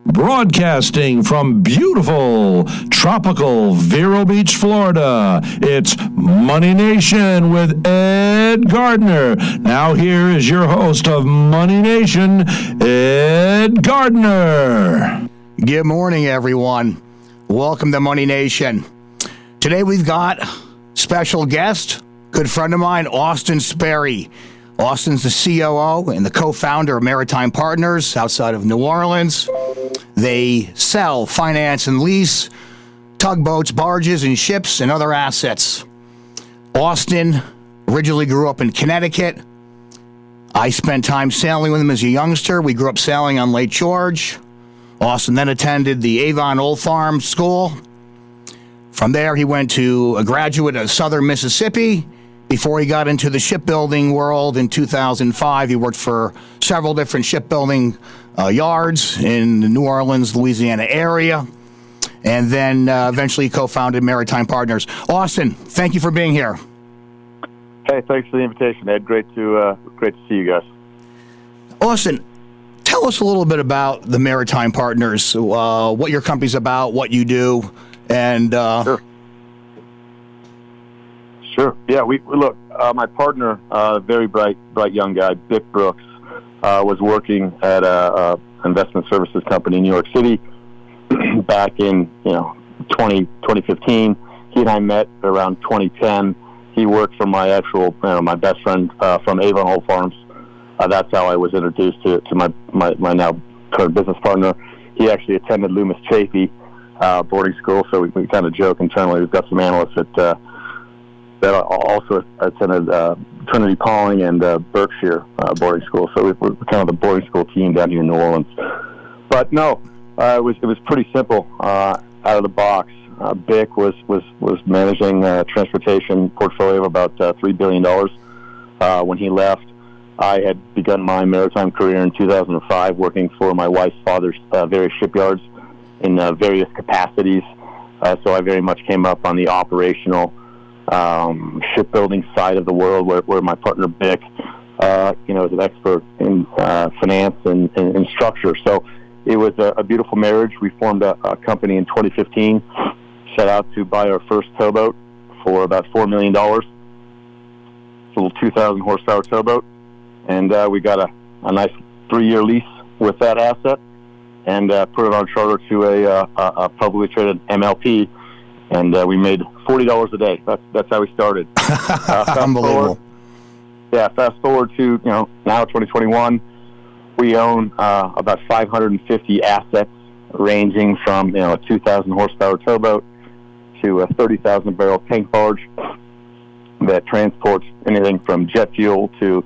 Broadcasting from beautiful, tropical Vero Beach, Florida, it's Money Nation with Ed Gardner. Now here is your host of Money Nation, Ed Gardner. Good morning, everyone. Welcome to Money Nation. Today we've got special guest, good friend of mine, Austin Sperry. Austin's the COO and the co-founder of Maritime Partners outside of New Orleans. They sell, finance, and lease tugboats, barges, and ships and other assets. Austin originally grew up in Connecticut. I spent time sailing with him as a youngster. We grew up sailing on Lake George. Austin then attended the Avon Old Farm School. From there, he went to a graduate of Southern Mississippi. Before he got into the shipbuilding world in 2005, he worked for several different shipbuilding yards in the New Orleans, Louisiana area, and then eventually co-founded Maritime Partners. Austin, thank you for being here. Hey, thanks for the invitation, Ed. Great to see you guys. Austin, tell us a little bit about the Maritime Partners, what your company's about, what you do, and... Sure. Yeah, we look. My partner, very bright young guy, Dick Brooks, was working at a investment services company in New York City back in 2015. He and I met around 2010. He worked for my my best friend from Avon Old Farms. That's how I was introduced to my now current business partner. He actually attended Loomis Chafee boarding school, so we kind of joke internally. We've got some analysts that also attended Trinity Pauling and Berkshire boarding school. So we're kind of the boarding school team down here in New Orleans. But no, it was pretty simple out of the box. Bick was managing a transportation portfolio of about $3 billion when he left. I had begun my maritime career in 2005 working for my wife's father's various shipyards in various capacities. So I very much came up on the operational shipbuilding side of the world, where my partner Bick, is an expert in finance and structure. So it was a beautiful marriage. We formed a company in 2015, set out to buy our first towboat for about $4 million. It's a little 2,000 horsepower towboat, and we got a nice 3-year lease with that asset, and put it on charter to a publicly traded MLP. And we made $40 a day. That's how we started. Unbelievable. Fast forward to now 2021, we own about 550 assets, ranging from a 2,000 horsepower towboat to a 30,000 barrel tank barge that transports anything from jet fuel to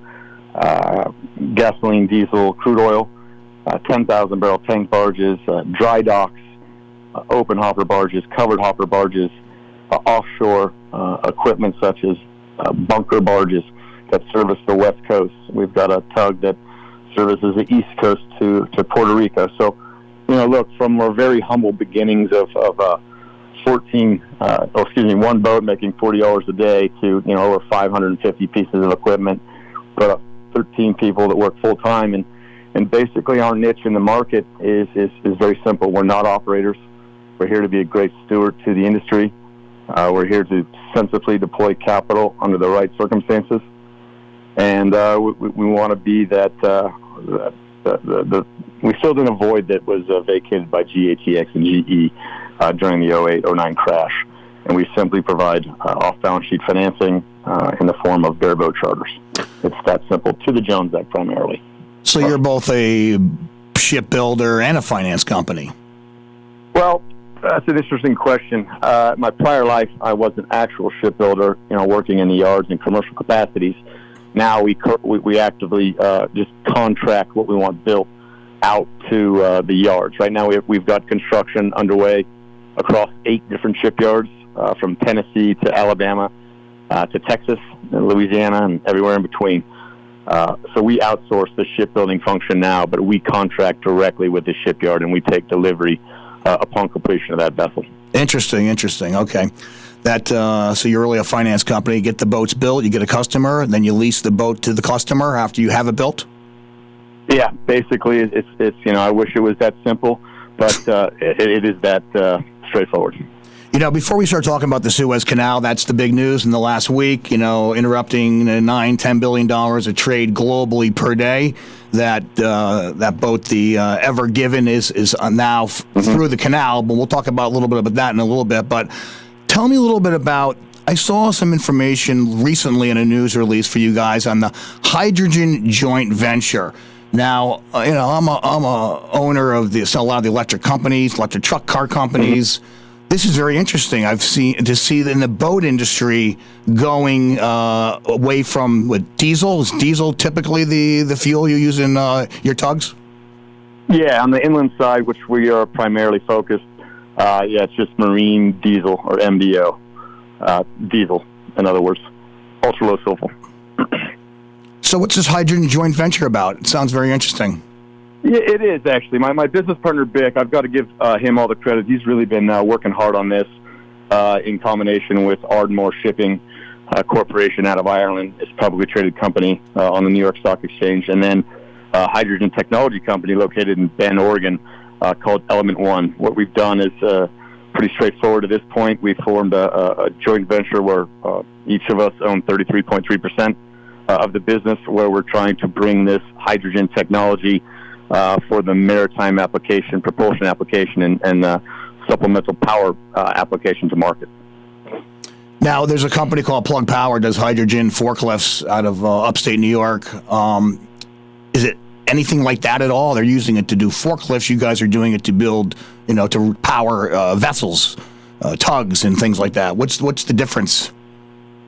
gasoline, diesel, crude oil. 10,000 barrel tank barges, dry docks. Open hopper barges, covered hopper barges, offshore equipment such as bunker barges that service the West Coast. We've got a tug that services the East Coast to Puerto Rico. So, look, from our very humble beginnings of one boat making $40 a day to over 550 pieces of equipment, but 13 people that work full time, and basically our niche in the market is very simple. We're not operators. We're here to be a great steward to the industry. We're here to sensibly deploy capital under the right circumstances, and we want to be that. We filled in a void that was vacated by GATX and GE during the 08-09 crash, and we simply provide off-balance sheet financing in the form of bareboat charters. It's that simple, to the Jones Act primarily. So you're both a shipbuilder and a finance company. Well, that's an interesting question. My prior life, I was an actual shipbuilder, working in the yards in commercial capacities. Now we actively just contract what we want built out to the yards. Right now we've got construction underway across 8 different shipyards, from Tennessee to Alabama to Texas and Louisiana and everywhere in between. So we outsource the shipbuilding function now, but we contract directly with the shipyard, and we take delivery upon completion of that vessel. Interesting. Okay. So you're really a finance company. You get the boats built, you get a customer, and then you lease the boat to the customer after you have it built? Yeah, basically, it's I wish it was that simple, but it is that straightforward. Before we start talking about the Suez Canal, that's the big news in the last week, interrupting $9-10 billion of trade globally per day that boat, the Ever Given, is now through the canal. But we'll talk about a little bit about that in a little bit. But tell me a little bit about, I saw some information recently in a news release for you guys on the hydrogen joint venture. Now, I'm a owner of a lot of the electric companies, electric truck car companies. This is very interesting. I've seen in the boat industry going away from diesel. Is diesel typically the fuel you use in your tugs? Yeah, on the inland side, which we are primarily focused, it's just marine diesel or MDO diesel. In other words, ultra low sulfur. So what's this hydrogen joint venture about? It sounds very interesting. Yeah, it is actually. My business partner, Bick, I've got to give him all the credit. He's really been working hard on this in combination with Ardmore Shipping Corporation out of Ireland. It's a publicly traded company on the New York Stock Exchange. And then a hydrogen technology company located in Bend, Oregon called Element One. What we've done is pretty straightforward at this point. We formed a joint venture where each of us own 33.3% of the business, where we're trying to bring this hydrogen technology for the maritime application, propulsion application, and supplemental power application to market. Now, there's a company called Plug Power, does hydrogen forklifts out of upstate New York. Is it anything like that at all? They're using it to do forklifts. You guys are doing it to build, to power vessels, tugs, and things like that. What's the difference?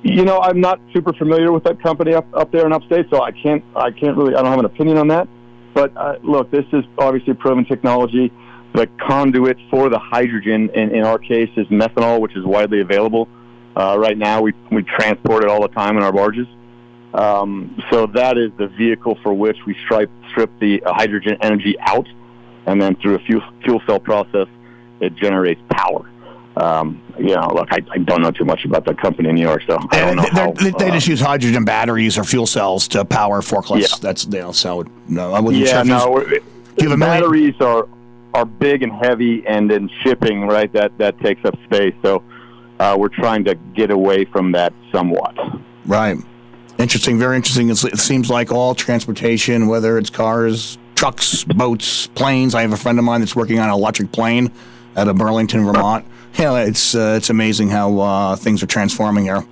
I'm not super familiar with that company up there in upstate, so I don't have an opinion on that. But look, this is obviously proven technology. The conduit for the hydrogen, in our case, is methanol, which is widely available. Right now, we transport it all the time in our barges. So that is the vehicle for which we strip the hydrogen energy out, and then through a fuel cell process, it generates power. Look, I don't know too much about that company in New York, so I don't know how. They just use hydrogen batteries or fuel cells to power forklifts. Yeah. That's so no, I wasn't sure. The batteries are big and heavy, and in shipping, right, that takes up space. So we're trying to get away from that somewhat. Right. Interesting. Very interesting. It seems like all transportation, whether it's cars, trucks, boats, planes. I have a friend of mine that's working on an electric plane out of Burlington, Vermont. It's amazing how things are transforming here.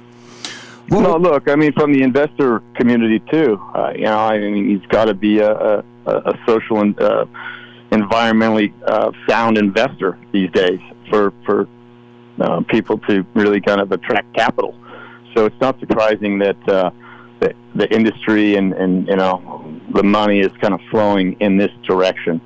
Well, no, look, from the investor community too. He's got to be a social and environmentally sound investor these days for people to really kind of attract capital. So it's not surprising that the industry and the money is kind of flowing in this direction.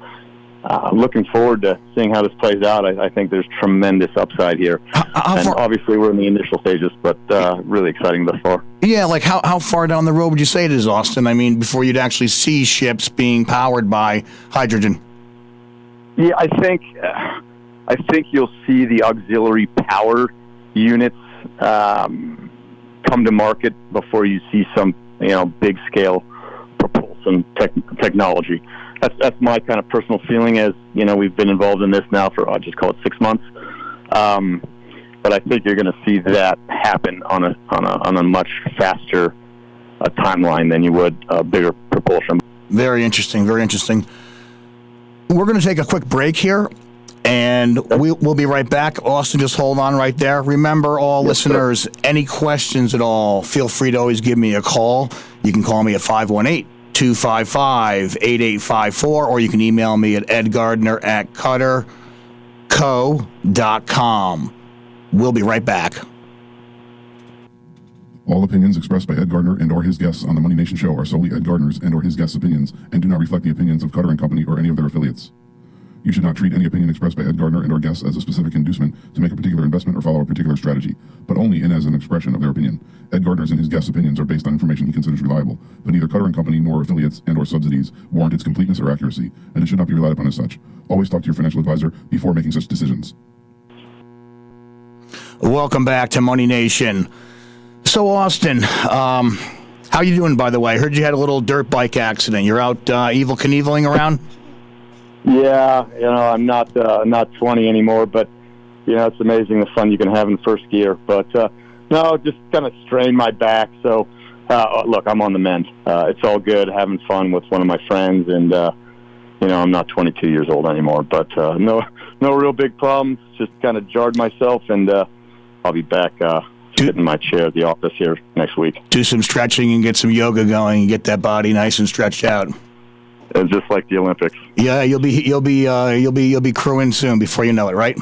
Looking forward to seeing how this plays out. I think there's tremendous upside here. Obviously, we're in the initial stages, but really exciting thus far. Yeah, like how far down the road would you say it is, Austin? Before you'd actually see ships being powered by hydrogen? Yeah, I think you'll see the auxiliary power units come to market before you see some big scale propulsion technology. That's my kind of personal feeling. As we've been involved in this now for I'll just call it 6 months, but I think you're going to see that happen on a much faster timeline than you would bigger propulsion. Very interesting. Very interesting. We're going to take a quick break here, and we'll be right back. Austin, just hold on right there. Remember, all listeners, any questions at all, feel free to always give me a call. You can call me at 518-255-8854, or you can email me at edgardner@cutterco.com. We'll be right back. All opinions expressed by Ed Gardner and or his guests on the Money Nation Show are solely Ed Gardner's and or his guests' opinions and do not reflect the opinions of Cutter & Company or any of their affiliates. You should not treat any opinion expressed by Ed Gardner and or guests as a specific inducement to make a particular investment or follow a particular strategy, but only in as an expression of their opinion. Ed Gardner's and his guests' opinions are based on information he considers reliable, but neither Cutter & Company nor affiliates and or subsidies warrant its completeness or accuracy, and it should not be relied upon as such. Always talk to your financial advisor before making such decisions. Welcome back to Money Nation. So, Austin, How you doing, by the way? I heard you had a little dirt bike accident. You're out evil Knieveling around? Yeah, I'm not 20 anymore, but it's amazing the fun you can have in first gear. But no, just kind of strained my back. So look, I'm on the mend. It's all good, having fun with one of my friends, and I'm not 22 years old anymore. But no real big problems. Just kind of jarred myself, and I'll be back sitting in my chair at the office here next week. Do some stretching and get some yoga going, and get that body nice and stretched out. It's just like the Olympics. Yeah, you'll be crewing soon before you know it, right?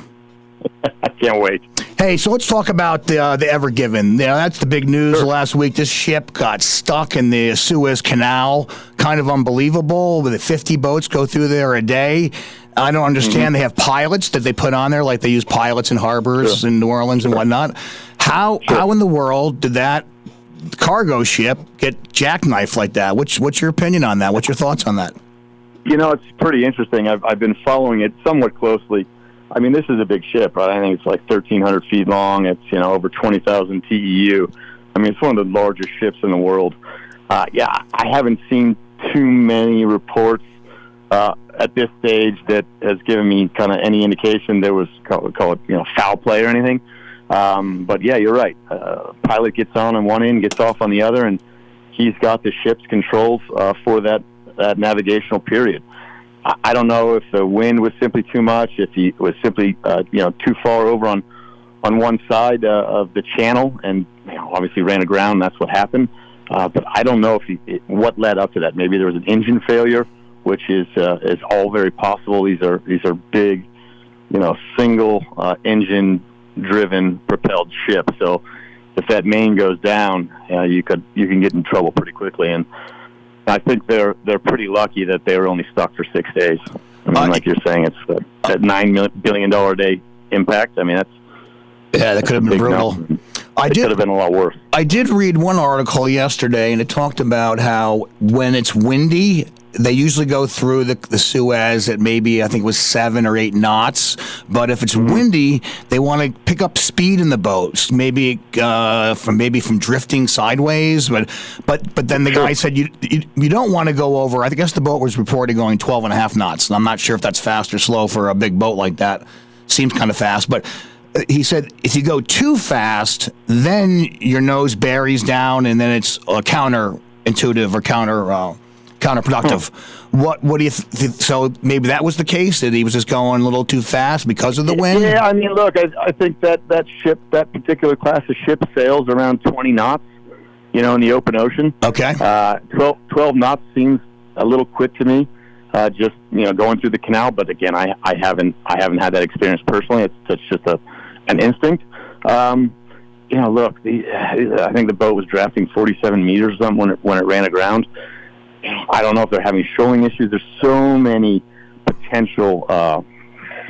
I can't wait. Hey, so let's talk about the Ever Given. That's the big news. Sure. Last week. This ship got stuck in the Suez Canal. Kind of unbelievable. With 50 boats go through there a day. I don't understand. They have pilots that they put on there, like they use pilots in harbors in New Orleans and whatnot. How in the world did that cargo ship get jackknifed like that? What's your opinion on that? What's your thoughts on that? It's pretty interesting. I've been following it somewhat closely. I mean, this is a big ship, right? I think it's like 1,300 feet long. It's, over 20,000 TEU. I mean, it's one of the largest ships in the world. I haven't seen too many reports at this stage that has given me kind of any indication there was, call it, foul play or anything. But yeah, you're right. Pilot gets on one end, gets off on the other, and he's got the ship's controls for that navigational period. I don't know if the wind was simply too much, if he was simply too far over on one side of the channel, and obviously ran aground. That's what happened. But I don't know what led up to that. Maybe there was an engine failure, which is all very possible. These are big, single engine driven propelled ships. So if that main goes down, you can get in trouble pretty quickly. And I think they're pretty lucky that they were only stuck for 6 days. I mean, like you're saying, it's that $9 billion a day impact. I mean, that could have been brutal. It could have been a lot worse. I did read one article yesterday, and it talked about how when it's windy, they usually go through the Suez at maybe, I think it was 7 or 8 knots. But if it's windy, they want to pick up speed in the boats, maybe from drifting sideways. But then the guy said you don't want to go over. I guess the boat was reported going 12 and a half knots. And I'm not sure if that's fast or slow for a big boat like that. Seems kind of fast, but he said if you go too fast, then your nose buries down, and then it's counterintuitive or counterproductive. What do you think? So maybe that was the case, that he was just going a little too fast because of the wind? Yeah, I mean, look, I think that that particular class of ship sails around 20 knots, in the open ocean. Okay. 12 knots seems a little quick to me, just, going through the canal. But again, I haven't had that experience personally. It's just an instinct. Look, I think the boat was drafting 47 meters or something when it ran aground. I don't know if they're having shoaling issues. There's so many potential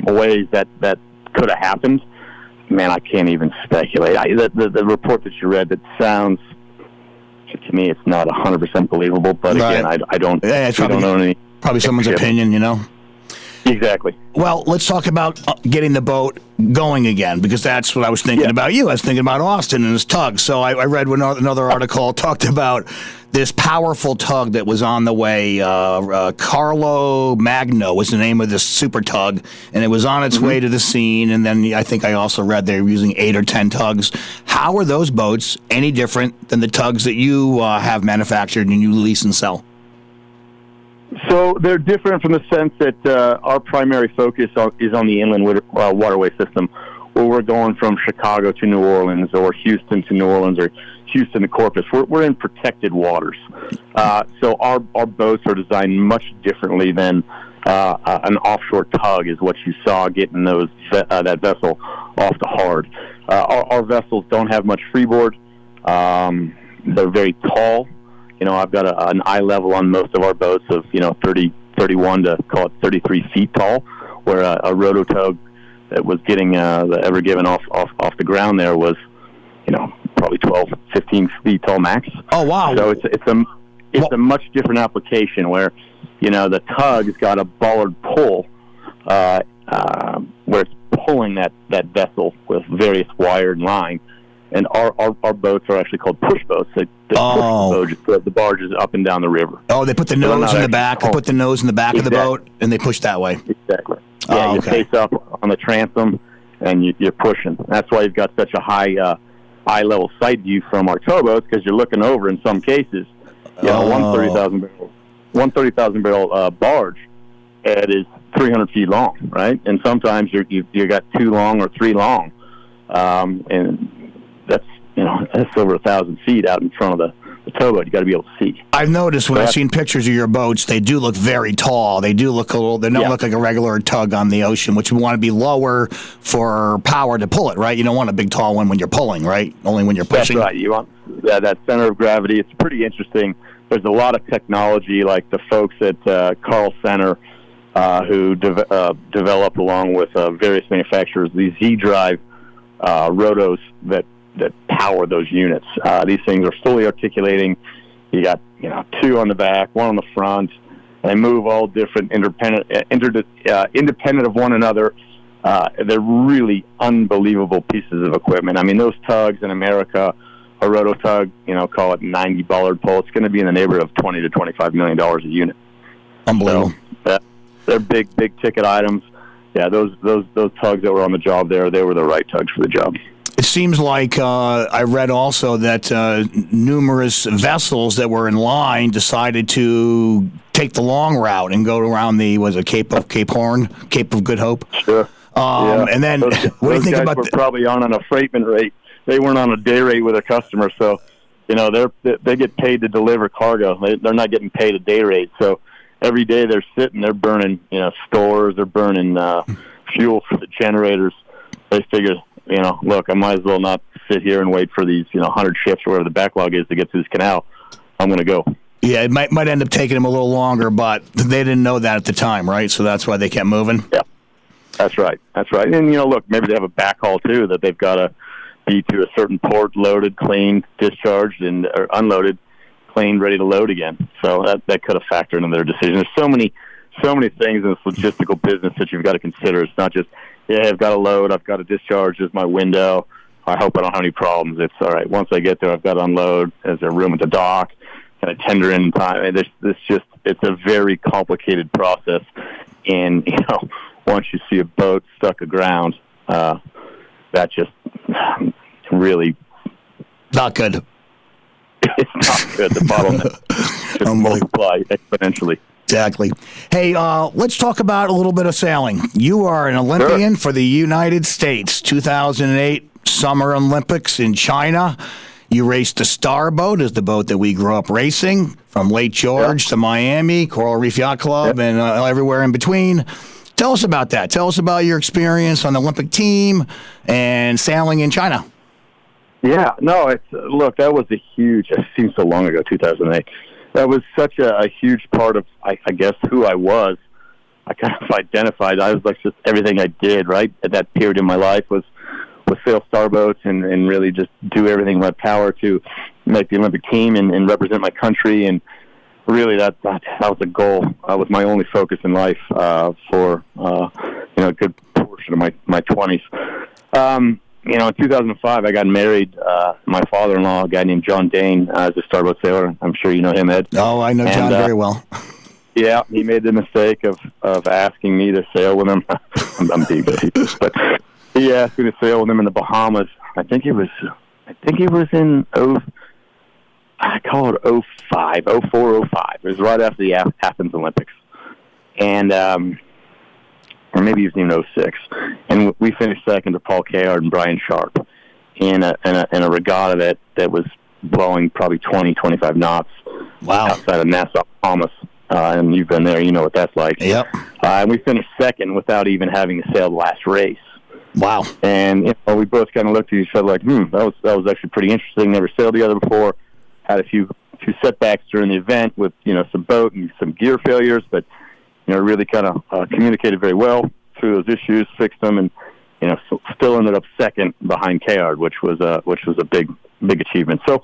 ways that could have happened. Man, I can't even speculate. The report that you read, that sounds, to me, it's not 100% believable. But again, I don't know any. Probably someone's opinion, Exactly. Well, let's talk about getting the boat going again, because that's what I was thinking about you. I was thinking about Austin and his tug. So I read another article talked about this powerful tug that was on the way. Carlo Magno was the name of this super tug, and it was on its way to the scene. And then I think I also read they were using 8 or 10 tugs. How are those boats any different than the tugs that you have manufactured and you lease and sell? So they're different from the sense that our primary focus is on the inland waterway system, where we're going from Chicago to New Orleans, or Houston to New Orleans, or Houston to Corpus. We're in protected waters. So our boats are designed much differently than an offshore tug is what you saw getting that vessel off the hard. Our vessels don't have much freeboard. They're very tall. I've got an eye level on most of our boats of 31 to call it 33 feet tall, where a Roto Tug that was getting the Ever Given off the ground there was probably 12, 15 feet tall max. Oh wow! So it's a much different application where the tug's got a bollard pull where it's pulling that vessel with various wire and line. And our boats are actually called push boats. They push the barges up and down the river. Oh, they put the nose in the back. They put the nose in the back of the boat, and they push that way. Exactly. Yeah, you face up on the transom, and you're pushing. That's why you've got such a high level sight view from our towboats, because you're looking over in some cases. One 30,000 barrel barge, it is 300 feet long, right? And sometimes you got 2 long or 3 long, and that's over 1,000 feet out in front of the towboat. You got to be able to see. I've noticed when I've seen pictures of your boats, they do look very tall. They do look they don't look like a regular tug on the ocean, which we want to be lower for power to pull it, right? You don't want a big tall one when you're pulling, right? Only when you're pushing. That's right. You want that center of gravity. It's pretty interesting. There's a lot of technology, like the folks at Carl Center, who develop along with various manufacturers these Z-Drive rotos that power those units. These things are fully articulating. You got 2 on the back, 1 on the front. They move all different, independent of one another. They're really unbelievable pieces of equipment. I mean, those tugs in America, a Roto Tug, call it 90 bollard pull. It's going to be in the neighborhood of $20 to $25 million a unit. Unbelievable. So they're big ticket items. Yeah, those tugs that were on the job there, they were the right tugs for the job. It seems like I read also that numerous vessels that were in line decided to take the long route and go around the Cape of Good Hope. Sure. And then what do you think guys about? Were probably on a freightment rate. They weren't on a day rate with a customer, so they get paid to deliver cargo. They're not getting paid a day rate. So every day they're sitting, they're burning stores, they're burning fuel for the generators. They figure, look, I might as well not sit here and wait for these 100 ships or whatever the backlog is to get through this canal. I'm going to go. Yeah, it might end up taking them a little longer, but they didn't know that at the time, right? So that's why they kept moving. Yeah, that's right. And look, maybe they have a backhaul too that they've got to be to a certain port, loaded, cleaned, discharged, or unloaded, cleaned, ready to load again. So that could have factored into their decision. There's so many things in this logistical business that you've got to consider. It's not just, I've got to load, I've got to discharge, there's my window, I hope I don't have any problems. It's all right, once I get there, I've got to unload, is there room at the dock, can I tender in time? It's a very complicated process. And, once you see a boat stuck aground, that just really not good. It's not good. The bottleneck just multiply exponentially. Exactly. Hey, let's talk about a little bit of sailing. You are an Olympian for the United States. 2008 Summer Olympics in China. You raced the Starboat, is the boat that we grew up racing, from Lake George to Miami, Coral Reef Yacht Club, and everywhere in between. Tell us about that. Tell us about your experience on the Olympic team and sailing in China. Yeah, no, look, that was it seems so long ago, 2008. That was such a huge part of, I guess, who I was. I kind of identified, I was like just everything I did, right, at that period in my life was sail starboats and really just do everything in my power to make the Olympic team and represent my country. And really that was the goal. That was my only focus in life for a good portion of my 20s. In 2005, I got married. My father-in-law, a guy named John Dane, is a starboat sailor. I'm sure you know him, Ed. Oh, I know John very well. Yeah, he made the mistake of asking me to sail with him. I'm being facetious, but he asked me to sail with him in the Bahamas. I think it was in I call it 05, 04, 05. It was right after the Athens Olympics, and or maybe it was even 06. And we finished second to Paul Kayard and Brian Sharp in a regatta that was blowing probably 20, 25 knots outside of Nassau, Bahamas. And you've been there, you know what that's like. Yep. And we finished second without even having to sail the last race. Wow. And we both kind of looked at each other like, that was actually pretty interesting. Never sailed together before. Had a few setbacks during the event with some boat and some gear failures, but really kind of communicated very well through those issues, fixed them, and still ended up second behind Kayard, which was a big achievement. So,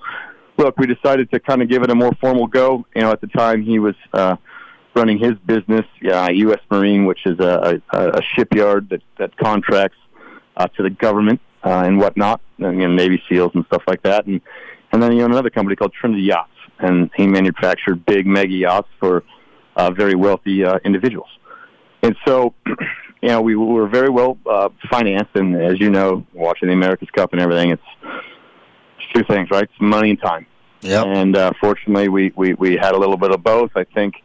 look, we decided to kind of give it a more formal go. At the time he was running his business, U.S. Marine, which is a shipyard that contracts to the government and whatnot, and Navy SEALs and stuff like that. And then he owned another company called Trinity Yachts, and he manufactured big mega yachts for very wealthy individuals. And so, we were very well financed, and as you know, watching the America's Cup and everything, it's two things, right? It's money and time. Yep. And fortunately, we had a little bit of both. I think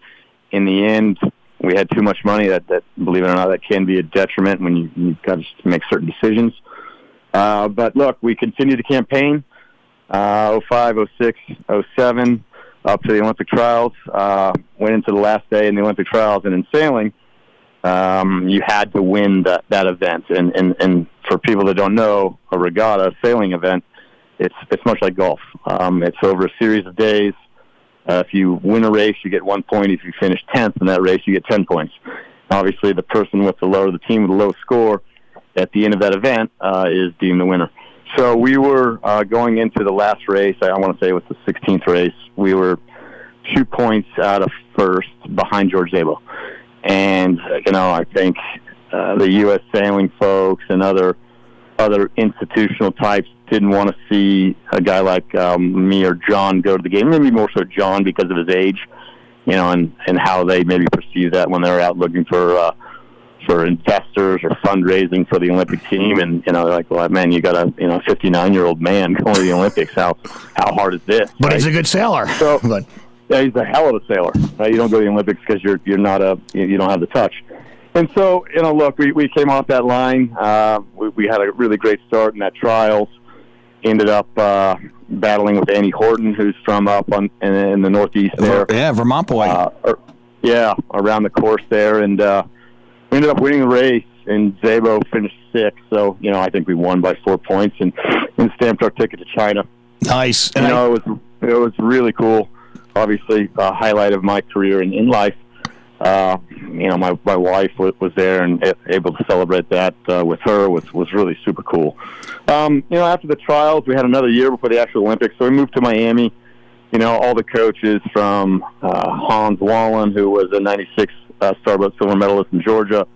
in the end, we had too much money that believe it or not, that can be a detriment when you've got to make certain decisions. But look, we continued to campaign, 05, 06, 07, up to the Olympic trials, went into the last day in the Olympic trials, and in sailing, you had to win that event. And for people that don't know, a regatta, a sailing event, it's much like golf. It's over a series of days. If you win a race, you get 1 point. If you finish 10th in that race, you get 10 points. Obviously, the person with the team with the lowest score at the end of that event is deemed the winner. So we were going into the last race. I want to say it was the 16th race. We were 2 points out of first behind George Zabel. And, I think the U.S. sailing folks and other institutional types didn't want to see a guy like me or John go to the game. Maybe more so John because of his age, and how they maybe perceive that when they're out looking for investors or fundraising for the Olympic team. And, they're like, well, man, you got a 59-year-old man going to the Olympics. How hard is this? But right? He's a good sailor. So, yeah, he's a hell of a sailor. Right? You don't go to the Olympics because you don't have the touch. And so, look, we came off that line. We had a really great start in that trials. Ended up battling with Andy Horton, who's from up in the Northeast there. Yeah, Vermont boy. Around the course there. And we ended up winning the race, and Zabo finished sixth. So, I think we won by 4 points and stamped our ticket to China. Nice. And it was really cool. Obviously, a highlight of my career in life. My wife was there and able to celebrate that with her was really super cool. After the trials, we had another year before the actual Olympics, so we moved to Miami. All the coaches from Hans Wallen, who was a 96 Starboat silver medalist in Georgia.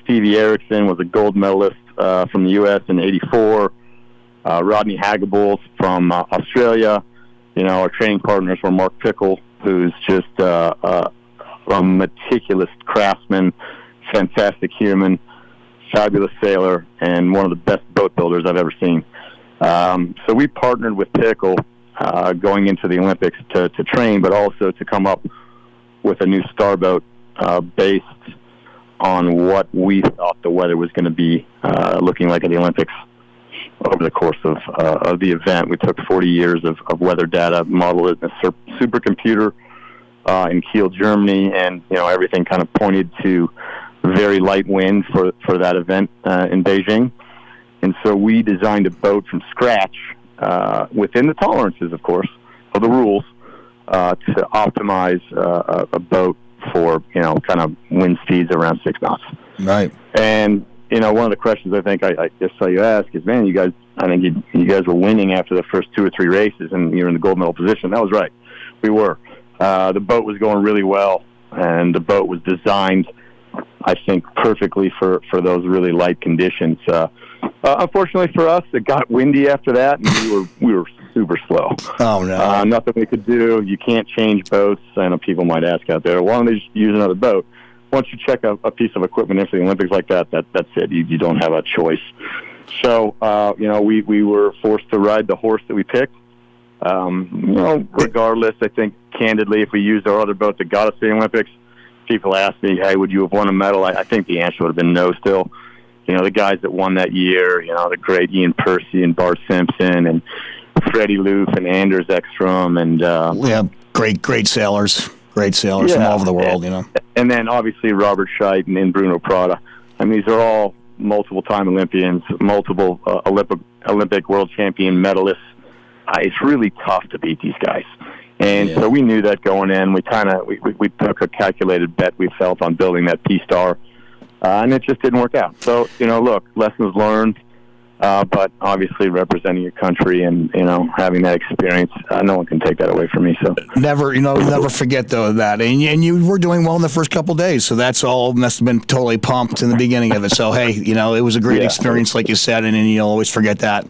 Stevie Erickson was a gold medalist from the U.S. in 84. Rodney Hagables from Australia. Our training partners were Mark Pickle, who's just a meticulous craftsman, fantastic human, fabulous sailor, and one of the best boat builders I've ever seen. So we partnered with Pickle going into the Olympics to train, but also to come up with a new starboat based on what we thought the weather was going to be looking like at the Olympics. Over the course of the event, we took 40 years of weather data, modeled it in a supercomputer in Kiel, Germany, and everything kind of pointed to very light wind for that event in Beijing. And so we designed a boat from scratch within the tolerances, of course, of the rules to optimize a boat for kind of wind speeds around 6 knots. Right. And one of the questions I think I just saw you ask is, man, I think you guys were winning after the first 2 or 3 races, and you're in the gold medal position. That was right. We were. The boat was going really well, and the boat was designed, I think, perfectly for those really light conditions. Unfortunately for us, it got windy after that, and we were super slow. Oh, no. Nothing we could do. You can't change boats. I know people might ask out there, why don't they just use another boat? Once you check a piece of equipment into the Olympics like that's it. You don't have a choice. So, we were forced to ride the horse that we picked. Regardless, I think, candidly, if we used our other boat that got us to the Olympics, people ask me, hey, would you have won a medal? I think the answer would have been no still. The guys that won that year, the great Ian Percy and Bart Simpson and Freddie Loof and Anders Ekstrom and great sailors. Great sailors from all over the world, And then, obviously, Robert Scheidt and Bruno Prada. I mean, these are all multiple-time Olympians, multiple Olympic world champion medalists. It's really tough to beat these guys. And so we knew that going in. We took a calculated bet, we felt, on building that P-Star, and it just didn't work out. So, look, lessons learned. But obviously representing your country and, having that experience, no one can take that away from me. So never forget though that. And you were doing well in the first couple of days. So that's all must have been totally pumped in the beginning of it. So, hey, it was a great experience, like you said, and you'll always forget that.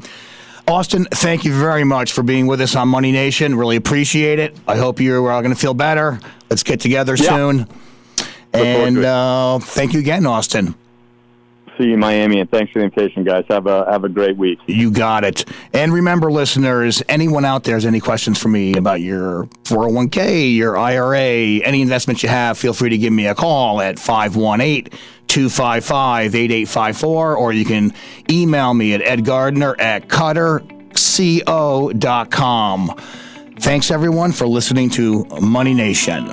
Austin, thank you very much for being with us on Money Nation. Really appreciate it. I hope you're going to feel better. Let's get together soon. And thank you again, Austin. See you in Miami, and thanks for the invitation, guys. Have a great week. You got it. And remember, listeners, anyone out there has any questions for me about your 401k, your IRA, any investments you have, feel free to give me a call at 518-255-8854, or you can email me at edgardner@cutterco.com. Thanks, everyone, for listening to Money Nation.